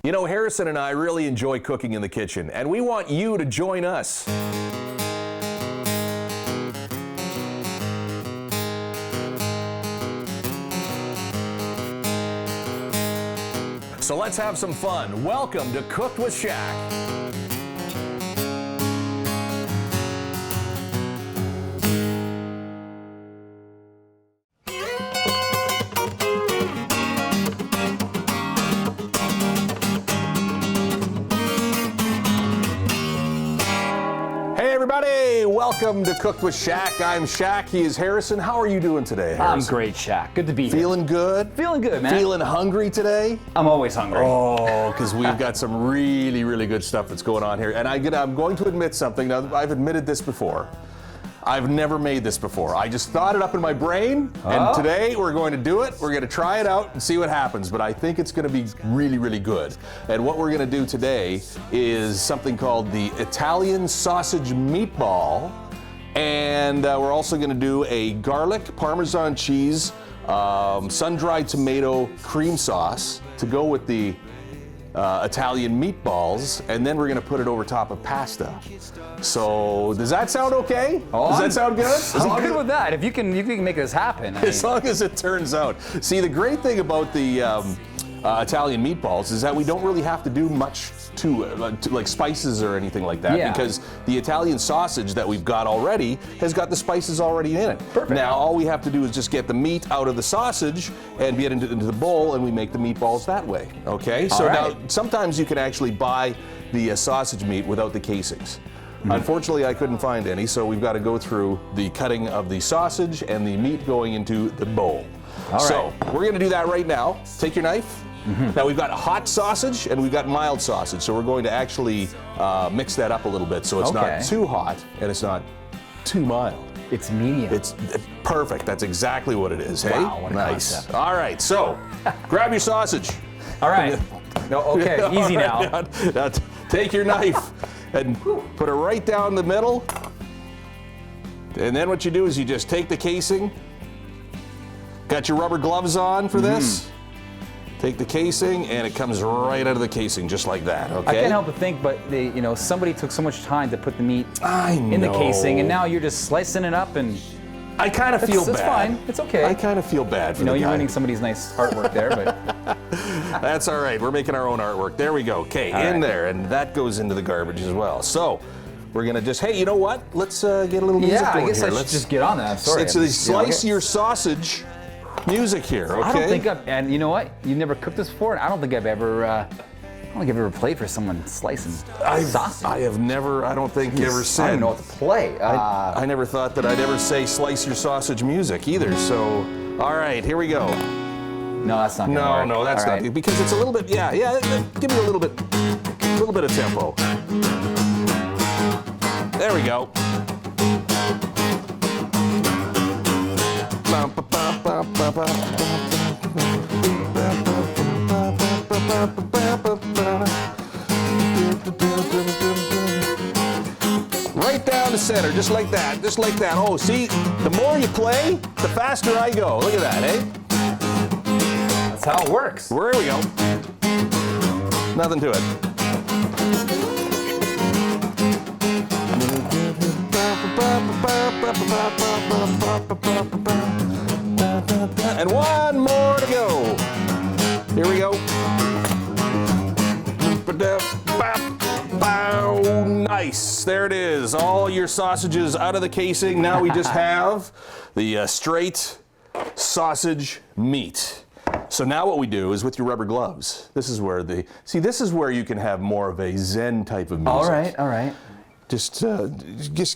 You know, Harrison and I really enjoy cooking in the kitchen, and we want you to join us. So let's have some fun. Welcome to Cooked with Shaq. Everybody, welcome to Cooked with Shaq. I'm Shaq, he is Harrison. How are you doing today, Harrison? I'm great, Shaq. Good to be here. Feeling good? Feeling good, man. Feeling hungry today? I'm always hungry. Oh, because we've got some really, really good stuff that's going on here. And I'm going to admit something. Now, I've admitted this before. I've never made this before. I just thought it up in my brain, and today we're going to do it. We're going to try it out and see what happens, but I think it's going to be really, really good. And what we're going to do today is something called the Italian sausage meatball, and we're also going to do a garlic parmesan cheese sun-dried tomato cream sauce to go with the Italian meatballs, and then we're going to put it over top of pasta. So does that sound okay? Does that sound good? I'm good with that. If you can make this happen. As long as it turns out. See, the great thing about the Italian meatballs is that we don't really have to do much to like spices or anything like that, because the Italian sausage that we've got already has got the spices already in it. Perfect. Now all we have to do is just get the meat out of the sausage and get into the bowl, and we make the meatballs that way. Okay? So now sometimes you can actually buy the sausage meat without the casings. Unfortunately, I couldn't find any, so we've got to go through the cutting of the sausage and the meat going into the bowl. So we're going to do that right now. Take your knife. Now we've got hot sausage and we've got mild sausage, so we're going to actually mix that up a little bit so it's not too hot and it's not too mild. It's medium. It's perfect. That's exactly what it is. Hey, wow, what a nice. concept. All right, so grab your sausage. All right. No, okay, easy now. Now take your knife and put it right down the middle. And then what you do is you just take the casing. Got your rubber gloves on for this. Take the casing, and it comes right out of the casing, just like that, okay? I can't help but think, but somebody took so much time to put the meat in the casing, and now you're just slicing it up, and I kind of feel bad. It's fine. It's okay. I kind of feel bad for the guy. You're ruining somebody's nice artwork there, but that's all right. We're making our own artwork. There we go. Okay, in there, and that goes into the garbage as well. So we're gonna just, hey, you know what? Let's get a little music going here. I guess I should just get on that. Sorry. It's the slice your sausage music here, okay? I don't think and you know what? You've never cooked this before, and I don't think I've ever played for someone slicing sausage. I have never, I don't think, ever said. I don't know what to play. I never thought that I'd ever say slice your sausage music either, so, all right, here we go. No, that's not gonna work. No, that's not, because it's a little bit, give me a little bit of tempo. There we go. Right down the center, just like that, just like that. Oh, see, the more you play, the faster I go. Look at that, eh? That's how it works. There we go. Nothing to it. And one more to go. Here we go. Nice. There it is. All your sausages out of the casing. Now we just have the straight sausage meat. So now what we do is with your rubber gloves, this is where this is where you can have more of a Zen type of music. All right. Just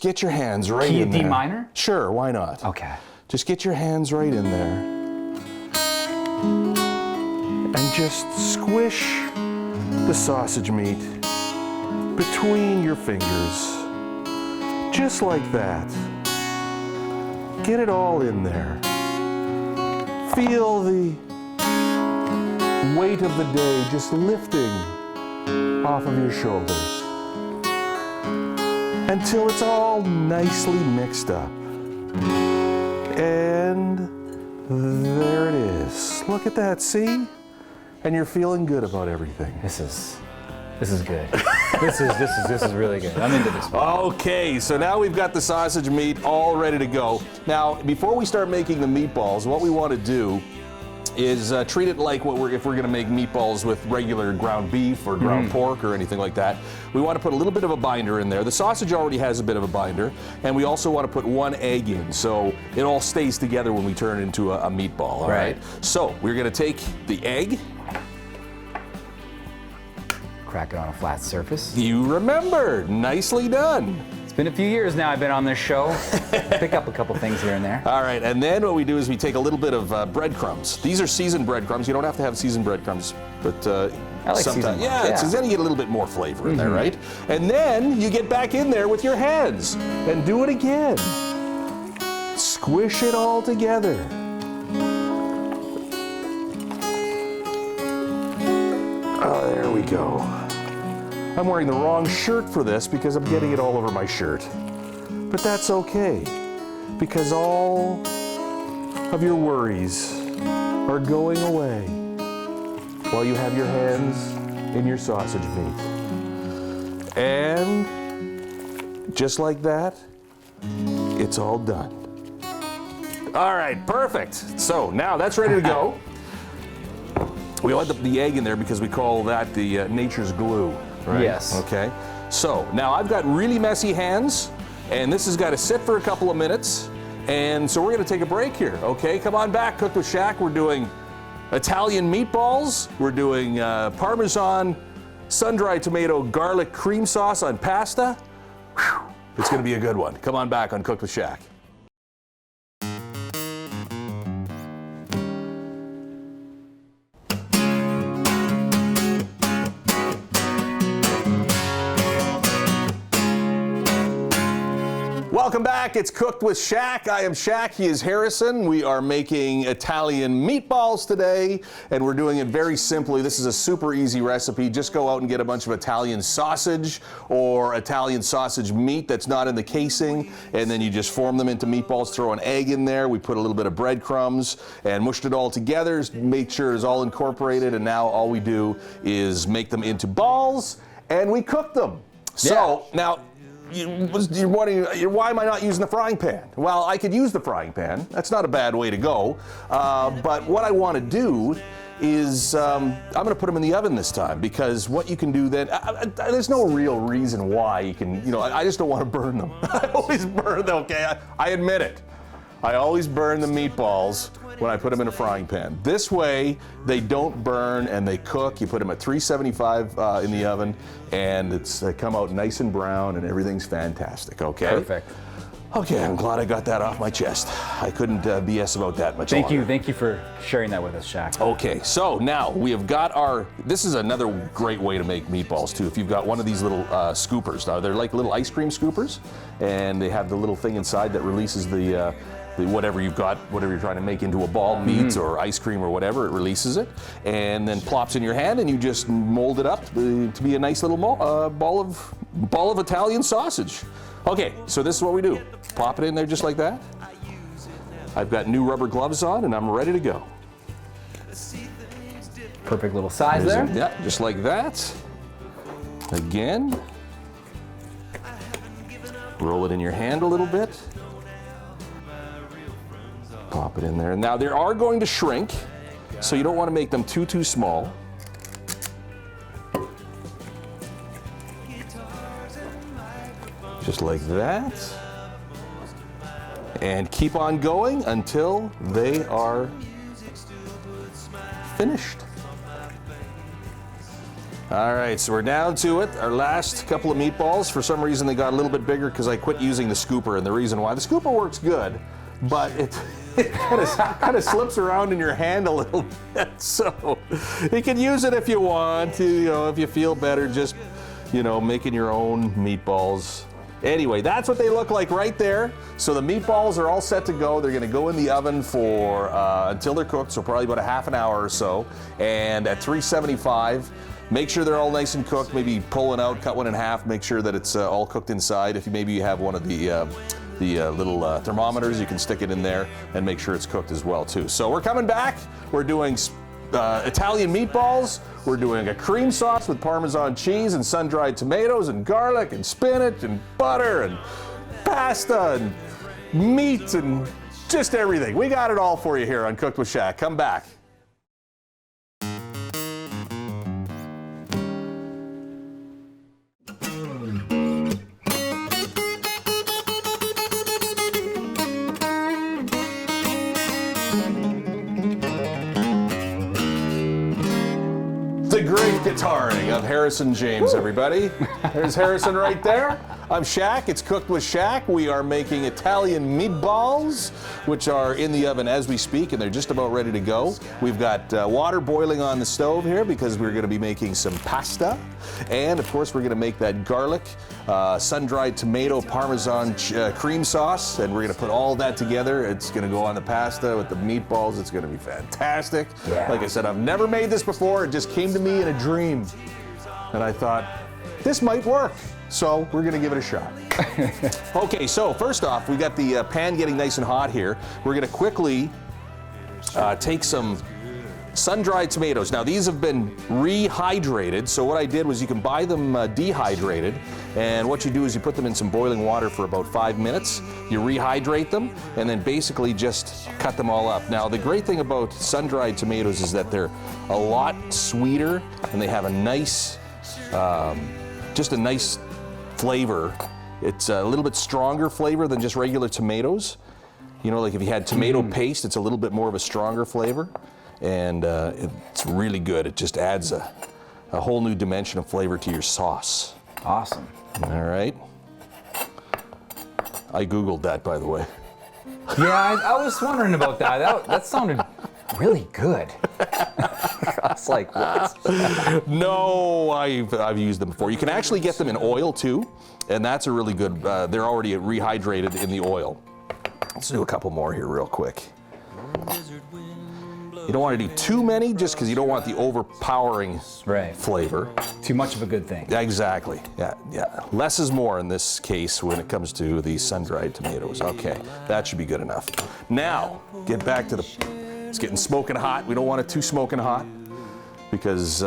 get your hands right in there. Key D minor? Sure, why not? Okay. Just get your hands right in there. And just squish the sausage meat between your fingers. Just like that. Get it all in there. Feel the weight of the day just lifting off of your shoulders until it's all nicely mixed up. And there it is. Look at that, see? and you're feeling good about everything. This is good. This is really good. I'm into this one. Okay, so now we've got the sausage meat all ready to go. Now, before we start making the meatballs, what we want to do is treat it like if we're going to make meatballs with regular ground beef or ground pork or anything like that. We want to put a little bit of a binder in there. The sausage already has a bit of a binder, and we also want to put 1 egg in so it all stays together when we turn it into a meatball. All right. So we're going to take the egg. Crack it on a flat surface. You remembered. Nicely done. It's been a few years now I've been on this show. Pick up a couple things here and there. All right, and then what we do is we take a little bit of breadcrumbs. These are seasoned breadcrumbs. You don't have to have seasoned breadcrumbs, but I like sometimes, seasoned ones, so then you get a little bit more flavor in there, right? And then you get back in there with your hands and do it again. Squish it all together. Oh, there we go. I'm wearing the wrong shirt for this because I'm getting it all over my shirt. But that's okay, because all of your worries are going away while you have your hands in your sausage meat. And just like that, it's all done. All right, perfect. So now that's ready to go. We want the egg in there because we call that the nature's glue, right? Yes. Okay. So now I've got really messy hands, and this has got to sit for a couple of minutes. And so we're going to take a break here. Okay, come on back, Cooked with Shaq. We're doing Italian meatballs. We're doing Parmesan, sun-dried tomato, garlic cream sauce on pasta. Whew. It's going to be a good one. Come on back on Cooked with Shaq. Welcome back. It's Cooked with Shaq. I am Shaq. He is Harrison. We are making Italian meatballs today, and we're doing it very simply. This is a super easy recipe. Just go out and get a bunch of Italian sausage or Italian sausage meat that's not in the casing, and then you just form them into meatballs. Throw an egg in there. We put a little bit of breadcrumbs and mushed it all together. Make sure it's all incorporated, and now all we do is make them into balls, and we cook them. So now, you're wondering, why am I not using the frying pan? Well, I could use the frying pan. That's not a bad way to go. But what I want to do is I'm going to put them in the oven this time, because what you can do then, there's no real reason why you can, I just don't want to burn them. I always burn them, okay? I admit it. I always burn the meatballs when I put them in a frying pan. This way, they don't burn and they cook. You put them at 375 in the oven, and they come out nice and brown, and everything's fantastic, okay? Perfect. Okay, I'm glad I got that off my chest. I couldn't BS about that much longer. Thank you for sharing that with us, Shaq. Okay, so now we have got this is another great way to make meatballs too. If you've got one of these little scoopers, now they're like little ice cream scoopers, and they have the little thing inside that releases the whatever you're trying to make into a ball, meat or ice cream or whatever, it releases it, and then plops in your hand, and you just mold it up to be a nice little ball of Italian sausage. Okay, so this is what we do. Plop it in there just like that. I've got new rubber gloves on, and I'm ready to go. Perfect little size there. Yeah, just like that. Again. Roll it in your hand a little bit. Pop it in there. Now they are going to shrink, so you don't want to make them too small. Just like that. And keep on going until they are finished. All right, so we're down to it. Our last couple of meatballs, for some reason they got a little bit bigger because I quit using the scooper, and the reason why, the scooper works good, but it kind of slips around in your hand a little bit. So you can use it if you want to, if you feel better, just, making your own meatballs. Anyway, that's what they look like right there. So the meatballs are all set to go. They're going to go in the oven for until they're cooked, so probably about a half an hour or so. And at 375, make sure they're all nice and cooked. Maybe pull one out, cut one in half, make sure that it's all cooked inside. If maybe you have one of the little thermometers, you can stick it in there and make sure it's cooked as well too. So we're coming back. We're doing Italian meatballs. We're doing a cream sauce with Parmesan cheese and sun-dried tomatoes and garlic and spinach and butter and pasta and meat and just everything. We got it all for you here on Cooked with Shaq. Come back. The great guitaring of Harrison James, everybody. There's Harrison right there. I'm Shaq. It's Cooked with Shaq. We are making Italian meatballs, which are in the oven as we speak, and they're just about ready to go. We've got water boiling on the stove here because we're going to be making some pasta. And, of course, we're going to make that garlic, sun-dried tomato Parmesan cream sauce, and we're going to put all that together. It's going to go on the pasta with the meatballs. It's going to be fantastic. Yeah. Like I said, I've never made this before. It just came to me in a dream. And I thought, this might work. So we're going to give it a shot. Okay, so first off, we got the pan getting nice and hot here. We're going to quickly take some sun-dried tomatoes. Now these have been rehydrated, so what I did was you can buy them dehydrated, and what you do is you put them in some boiling water for about 5 minutes, you rehydrate them, and then basically just cut them all up. Now the great thing about sun-dried tomatoes is that they're a lot sweeter, and they have a nice, just a nice flavor. It's a little bit stronger flavor than just regular tomatoes. You know, like if you had tomato paste, it's a little bit more of a stronger flavor. And it's really good. It just adds a whole new dimension of flavor to your sauce. Awesome. All right. I Googled that, by the way. Yeah, I was wondering about that. That sounded really good. I was like, what? No, I've used them before. You can actually get them in oil too, and that's a really good, they're already rehydrated in the oil. Let's do a couple more here real quick. You don't want to do too many just because you don't want the overpowering flavor. Too much of a good thing. Exactly. Yeah. Less is more in this case when it comes to the sun-dried tomatoes. Okay, that should be good enough. Now, get back to it's getting smoking hot. We don't want it too smoking hot because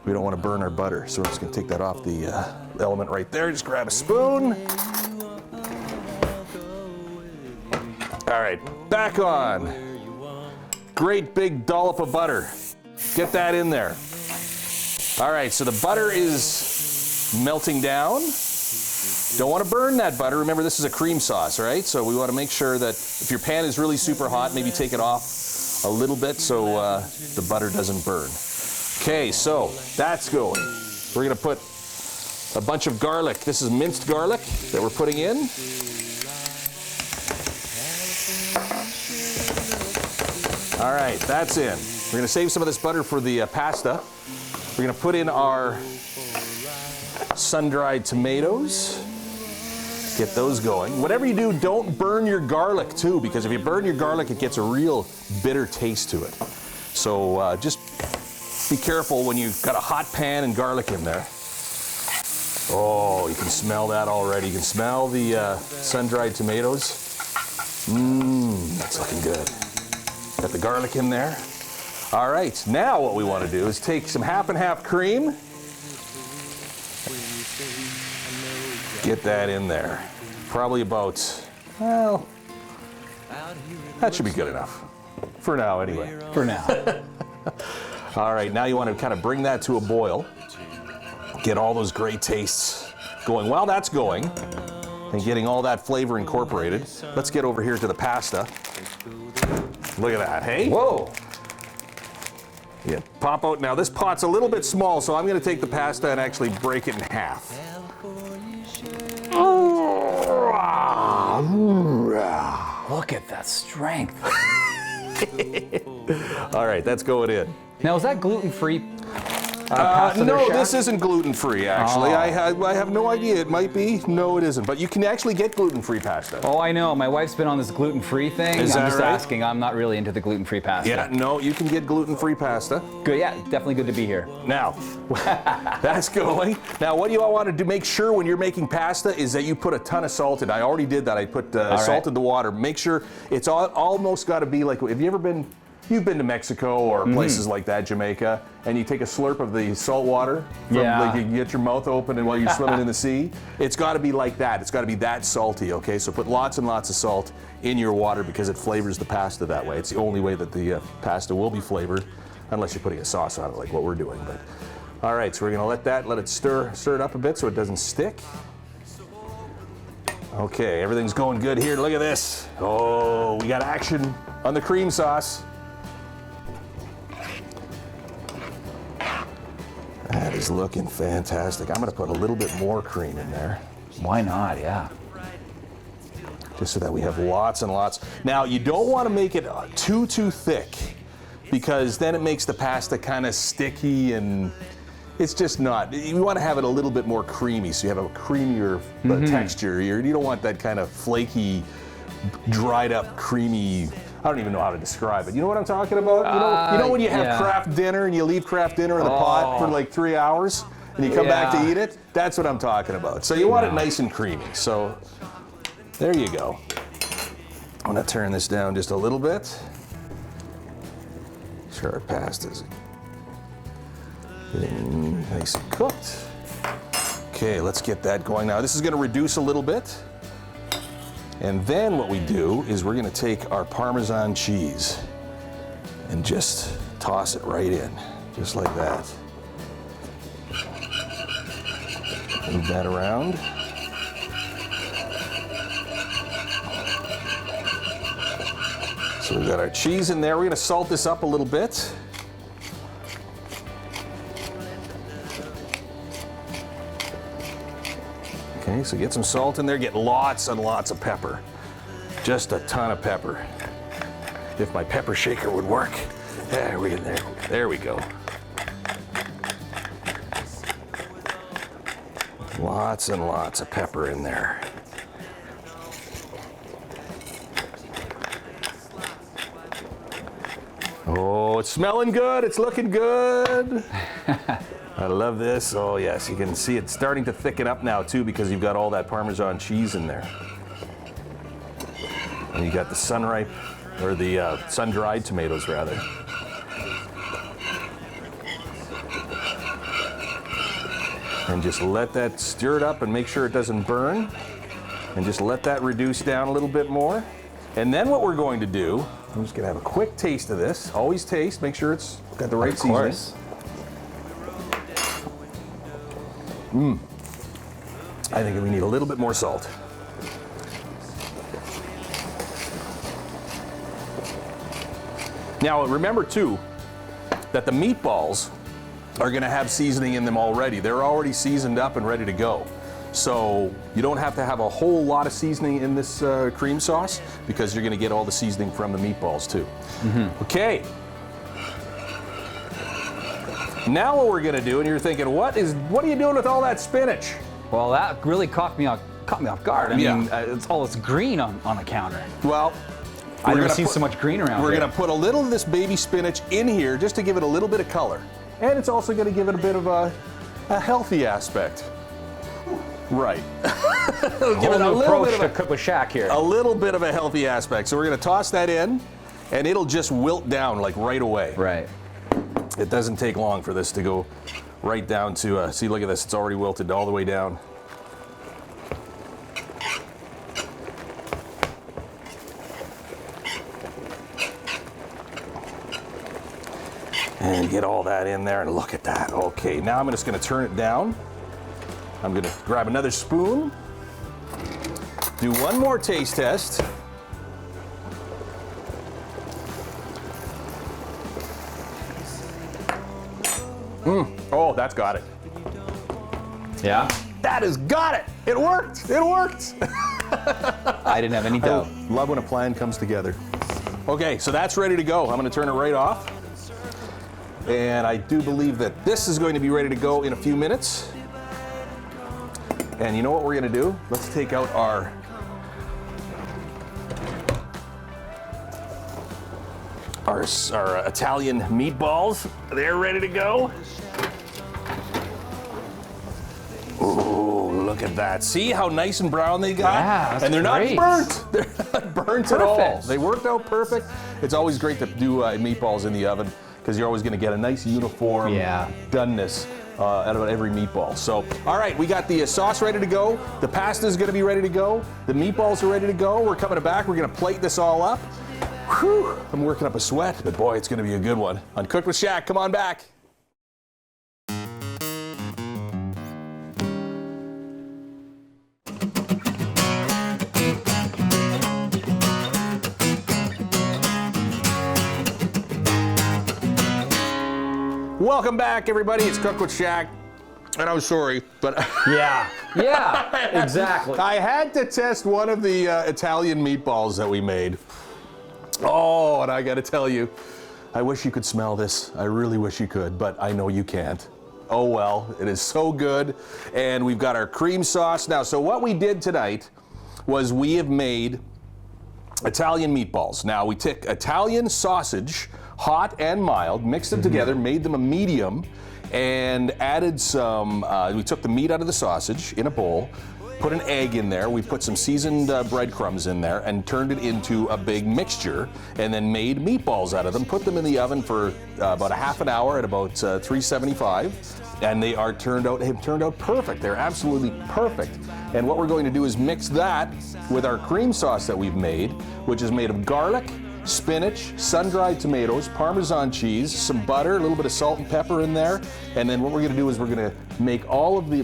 we don't want to burn our butter. So we're just going to take that off the element right there. Just grab a spoon. All right, back on. Great big dollop of butter. Get that in there. All right, so the butter is melting down. Don't want to burn that butter. Remember, this is a cream sauce, right? So we want to make sure that if your pan is really super hot, maybe take it off a little bit so the butter doesn't burn. Okay, so that's going. We're going to put a bunch of garlic. This is minced garlic that we're putting in. All right, that's in. We're going to save some of this butter for the pasta. We're going to put in our sun-dried tomatoes. Get those going. Whatever you do, don't burn your garlic too, because if you burn your garlic, it gets a real bitter taste to it. So just be careful when you've got a hot pan and garlic in there. Oh, you can smell that already. You can smell the sun-dried tomatoes. That's looking good. Got the garlic in there. All right, now what we want to do is take some half and half cream. Get that in there. Probably about, well, that should be good enough. For now, anyway. For now. All right, now you want to kind of bring that to a boil. Get all those great tastes going. While that's going, and getting all that flavor incorporated, let's get over here to the pasta. Look at that, hey? Whoa. Yeah, pop out. Now this pot's a little bit small, so I'm going to take the pasta and actually break it in half. Look at that strength. All right, that's going in. Now, is that gluten-free? No, this isn't gluten-free, actually. I have no idea. It might be. No, it isn't. But you can actually get gluten-free pasta. Oh, I know. My wife's been on this gluten-free thing. Is that I'm just right? asking. I'm not really into the gluten-free pasta. Yeah, no, you can get gluten-free pasta. Good, yeah, definitely good to be here. Now, that's going. Now, what you all want to do, make sure when you're making pasta is that you put a ton of salt in. I already did that. I put salt in the water. Make sure it's almost got to be like, have you ever been you've been to Mexico or places like that, Jamaica, and you take a slurp of the salt water, like you get your mouth open and while you're swimming in the sea, it's got to be like that. It's got to be that salty, okay? So put lots and lots of salt in your water because it flavors the pasta that way. It's the only way that the pasta will be flavored, unless you're putting a sauce on it like what we're doing. But all right, so we're gonna let it stir it up a bit so it doesn't stick. Okay, everything's going good here. Look at this. Oh, we got action on the cream sauce. That is looking fantastic. I'm gonna put a little bit more cream in there. Why not? Yeah. Just so that we have lots and lots. Now, you don't want to make it too thick because then it makes the pasta kind of sticky and it's just not. You want to have it a little bit more creamy so you have a creamier texture. You don't want that kind of flaky, dried up, creamy. I don't even know how to describe it. You know what I'm talking about? You know when you have craft dinner and you leave craft dinner in the pot for like 3 hours and you come back to eat it? That's what I'm talking about. So you want it nice and creamy. So there you go. I'm gonna turn this down just a little bit. Sure our pasta's getting nice and cooked. Okay, let's get that going now. This is gonna reduce a little bit. And then what we do is we're gonna take our Parmesan cheese and just toss it right in, just like that. Move that around. So we've got our cheese in there. We're gonna salt this up a little bit. Okay, so get some salt in there, get lots and lots of pepper. Just a ton of pepper. If my pepper shaker would work. There we go. Lots and lots of pepper in there. Oh, it's smelling good. It's looking good. I love this. Oh yes, you can see it starting to thicken up now too because you've got all that Parmesan cheese in there. And you got the sun-ripe, or the sun-dried tomatoes rather. And just let that stir it up and make sure it doesn't burn. And just let that reduce down a little bit more. And then what we're going to do, I'm just gonna have a quick taste of this. Always taste, make sure it's got the right seasoning. I think we need a little bit more salt. Now remember too, that the meatballs are gonna have seasoning in them already. They're already seasoned up and ready to go. So you don't have to have a whole lot of seasoning in this cream sauce because you're gonna get all the seasoning from the meatballs too. Okay. Now what we're gonna do, and you're thinking, what are you doing with all that spinach? Well, that really caught me off guard. I mean, it's all this green on the counter. Well, I've never seen so much green around We're here. gonna put a little of this baby spinach in here just to give it a little bit of color. And it's also gonna give it a bit of a healthy aspect. Right. Give it a little bit of a cook with Shaq here. A little bit of a healthy aspect. So we're gonna toss that in and it'll just wilt down like right away. Right. It doesn't take long for this to go right down to, see, look at this, it's already wilted all the way down. And get all that in there and look at that. Okay, now I'm just gonna turn it down. I'm gonna grab another spoon, do one more taste test. Oh, that's got it. Yeah? That has got it. It worked. It worked. I didn't have any doubt. I love when a plan comes together. Okay, so that's ready to go. I'm going to turn it right off. And I do believe that this is going to be ready to go in a few minutes. And you know what we're going to do? Let's take out our Italian meatballs. They're ready to go. Ooh, look at that. See how nice and brown they got? Yeah, that's and they're great. not burnt. They're not burnt at all. They worked out perfect. It's always great to do meatballs in the oven because you're always going to get a nice uniform doneness out of every meatball. So, all right, we got the sauce ready to go. The pasta is going to be ready to go. The meatballs are ready to go. We're coming back. We're going to plate this all up. Whew, I'm working up a sweat, but boy, it's going to be a good one. On Cook with Shaq, come on back. Welcome back, everybody. It's Cook with Shaq. And I'm sorry, but yeah, exactly. I had to test one of the Italian meatballs that we made. Oh, and I got to tell you, I wish you could smell this. I really wish you could, but I know you can't. Oh well, it is so good. And we've got our cream sauce now. So what we did tonight was we have made Italian meatballs. Now we took Italian sausage, hot and mild, mixed them together, made them a medium, and added some, we took the meat out of the sausage in a bowl, put an egg in there, we put some seasoned breadcrumbs in there, and turned it into a big mixture, and then made meatballs out of them, put them in the oven for about a half an hour at about 375, and they have turned out perfect. They're absolutely perfect. And what we're going to do is mix that with our cream sauce that we've made, which is made of garlic, spinach, sun-dried tomatoes, Parmesan cheese, some butter, a little bit of salt and pepper in there, and then what we're going to do is we're going to make put all of the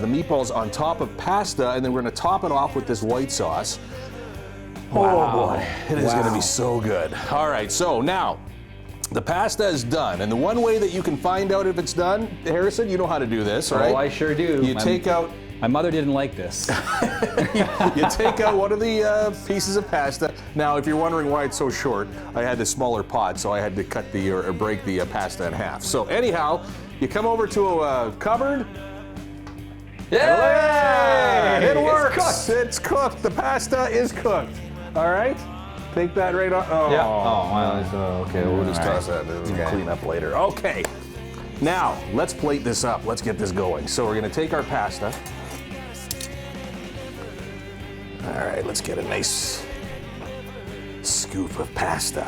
meatballs on top of pasta, and then we're going to top it off with this white sauce. Wow. Oh boy, it is going to be so good. All right, so now the pasta is done, and the one way that you can find out if it's done, Harrison, you know how to do this, right? Oh, I sure do. You take out. My mother didn't like this. You take out one of the pieces of pasta. Now, if you're wondering why it's so short, I had the smaller pot, so I had to cut or break the pasta in half. So anyhow, you come over to a cupboard. Yay! It works. It's cooked. It's cooked. The pasta is cooked. All right. Take that right off. Oh, yeah. Oh, well, okay. We'll just toss that. We'll clean up later. Okay. Now, let's plate this up. Let's get this going. So we're going to take our pasta. All right, let's get a nice scoop of pasta.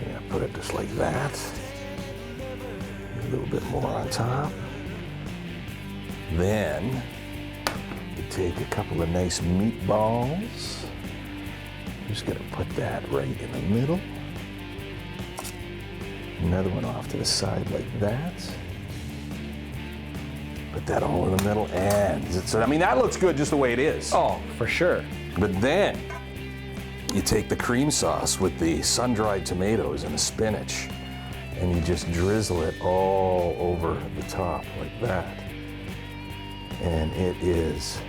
Yeah, put it just like that. A little bit more on top. Then you take a couple of nice meatballs. Just gonna put that right in the middle. Another one off to the side like that. Put that all in the middle, and so I mean that looks good just the way it is. Oh, for sure. But then you take the cream sauce with the sun-dried tomatoes and the spinach, and you just drizzle it all over the top like that, and it is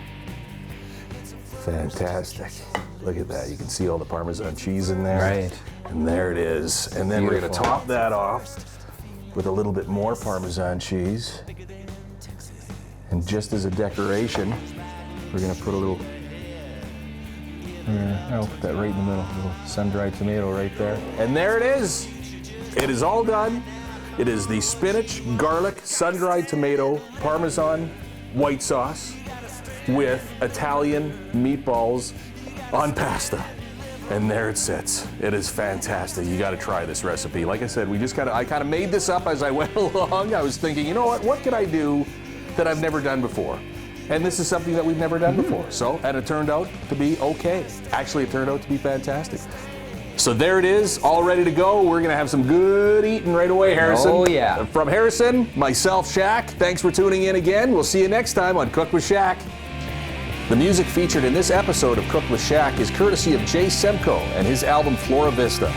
fantastic. Look at that. You can see all the Parmesan cheese in there. Right. And there it is. And then we're going to top that off with a little bit more Parmesan cheese. And just as a decoration, we're going to put a little, I'll put that right in the middle, a little sun-dried tomato right there. And there it is. It is all done. It is the spinach, garlic, sun-dried tomato, Parmesan white sauce with Italian meatballs on pasta. And there it sits. It is fantastic. You got to try this recipe. Like I said, I kind of made this up as I went along. I was thinking, you know what can I do that I've never done before? And this is something that we've never done before. So, and it turned out to be okay. Actually, it turned out to be fantastic. So there it is, all ready to go. We're gonna have some good eating right away, Harrison. Oh yeah. From Harrison, myself, Shaq, thanks for tuning in again. We'll see you next time on Cook with Shaq. The music featured in this episode of Cook with Shaq is courtesy of Jay Semko and his album Flora Vista.